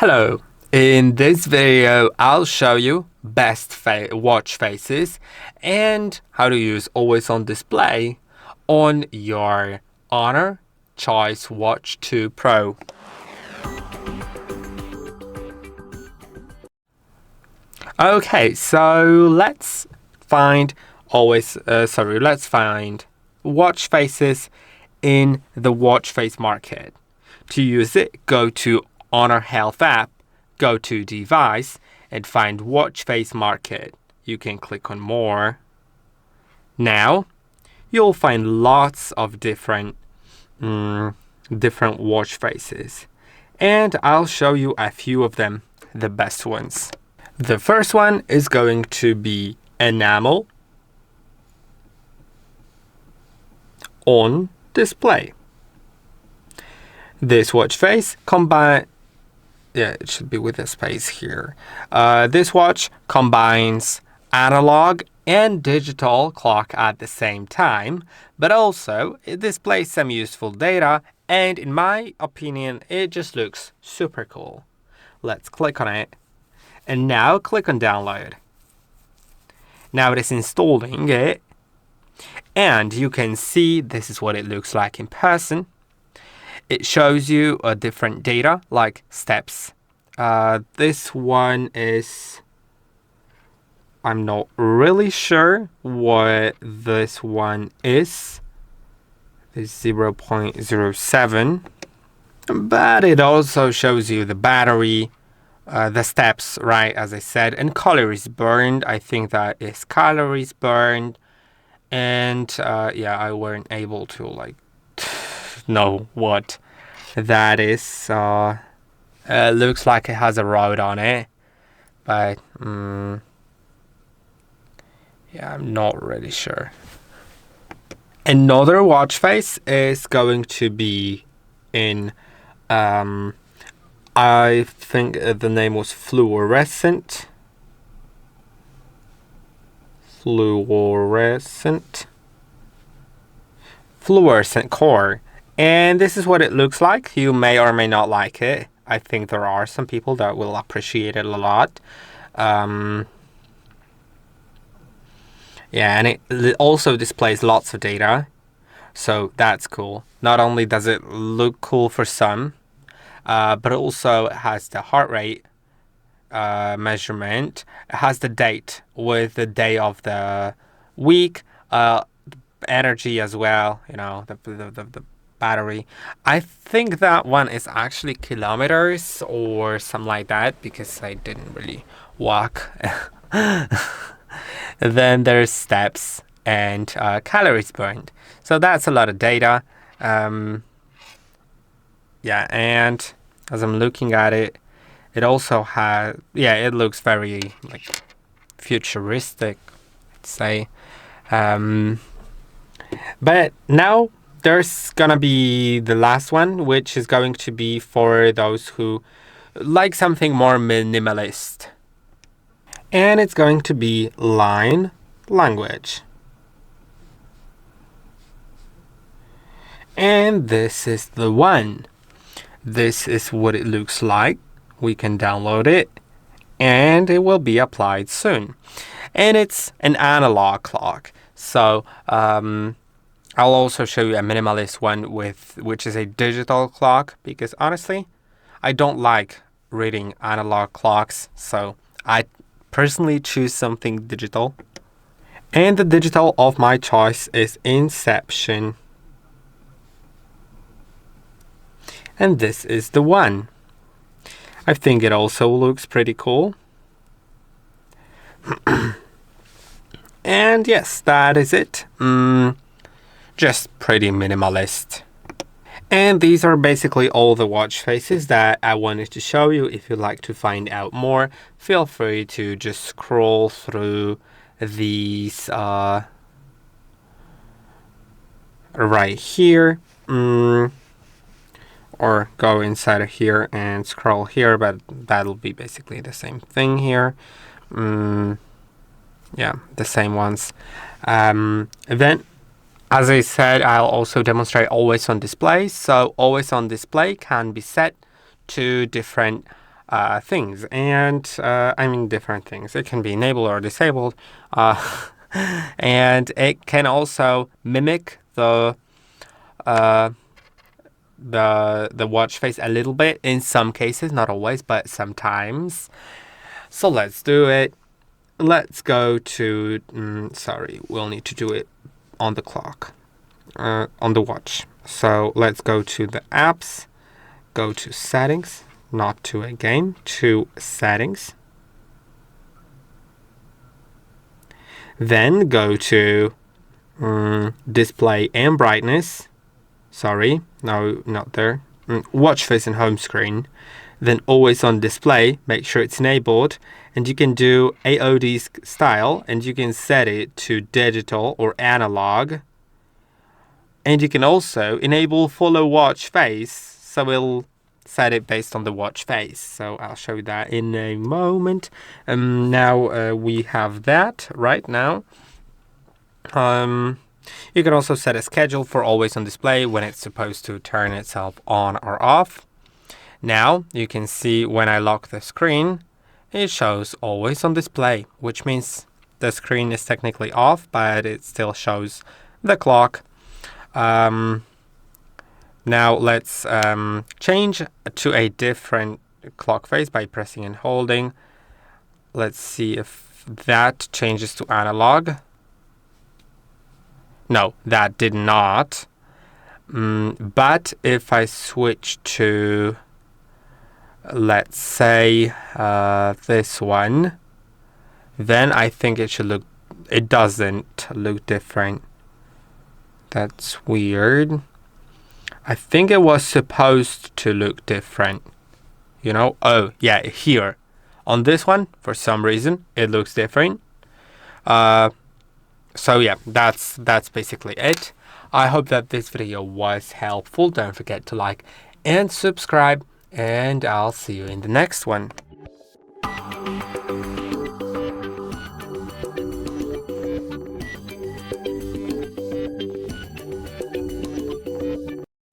Hello, in this video I'll show you best watch faces and how to use always on display on your Honor Choice Watch 2 Pro. Okay, so let's find watch faces in the watch face market. To use it, go to Honor Health app, go to Device, and find Watch Face Market. You can click on More. Now, you'll find lots of different watch faces. And I'll show you a few of them, the best ones. The first one is going to be Enamel on display. This watch face it should be with a space here. This watch combines analog and digital clock at the same time, but also it displays some useful data, and in my opinion, it just looks super cool. Let's click on it, and now click on download. Now it is installing it, and you can see this is what it looks like in person. It shows you different data like steps. This one is, I'm not really sure what this one is. It's 0.07. But it also shows you the battery, the steps, right, as I said, and calories burned. I think that is calories burned. And I weren't able to know what that is. Looks like it has a road on it, but I'm not really sure. Another watch face is going to be in I think the name was Fluorescent Core. And this is what it looks like. You may or may not like it. I think there are some people that will appreciate it a lot. And it also displays lots of data. So that's cool. Not only does it look cool for some, but it also has the heart rate measurement. It has the date with the day of the week, energy as well, the battery. I think that one is actually kilometers or something like that, because I didn't really walk. Then there's steps and calories burned. So that's a lot of data. And as I'm looking at it, it also has, it looks very futuristic, I'd say. But now there's gonna be the last one, which is going to be for those who like something more minimalist. And it's going to be line language. And this is the one. This is what it looks like. We can download it, and it will be applied soon. And it's an analog clock. So I'll also show you a minimalist one which is a digital clock, because honestly, I don't like reading analog clocks, so I personally choose something digital. And the digital of my choice is Inception. And this is the one. I think it also looks pretty cool. And yes, that is it. Just pretty minimalist. And these are basically all the watch faces that I wanted to show you. If you'd like to find out more, feel free to just scroll through these right here. Or go inside of here and scroll here, but that'll be basically the same thing here. The same ones. Then, as I said, I'll also demonstrate always on display. So always on display can be set to different things, and I mean different things. It can be enabled or disabled, and it can also mimic the watch face a little bit in some cases, not always, but sometimes. So let's do it. Let's go to sorry, we'll need to do it on the clock, on the watch. So let's go to the apps, go to settings, not to a game, to settings. Then go to display and brightness. Sorry, no, not there. Watch face and home screen. Then always on display, make sure it's enabled. And you can do AOD style, and you can set it to digital or analog. And you can also enable follow watch face, so we'll set it based on the watch face. So I'll show you that in a moment. Now we have that right now. You can also set a schedule for always on display when it's supposed to turn itself on or off. Now you can see when I lock the screen, it shows always on display, which means the screen is technically off, but it still shows the clock. Now let's change to a different clock face by pressing and holding. Let's see if that changes to analog. No, that did not. But if I switch to, let's say, this one, then I think it should look, it doesn't look different. That's weird. I think it was supposed to look different. You know? Oh, yeah, here. On this one, for some reason, it looks different. So yeah, that's basically it. I hope that this video was helpful. Don't forget to like and subscribe, and I'll see you in the next one.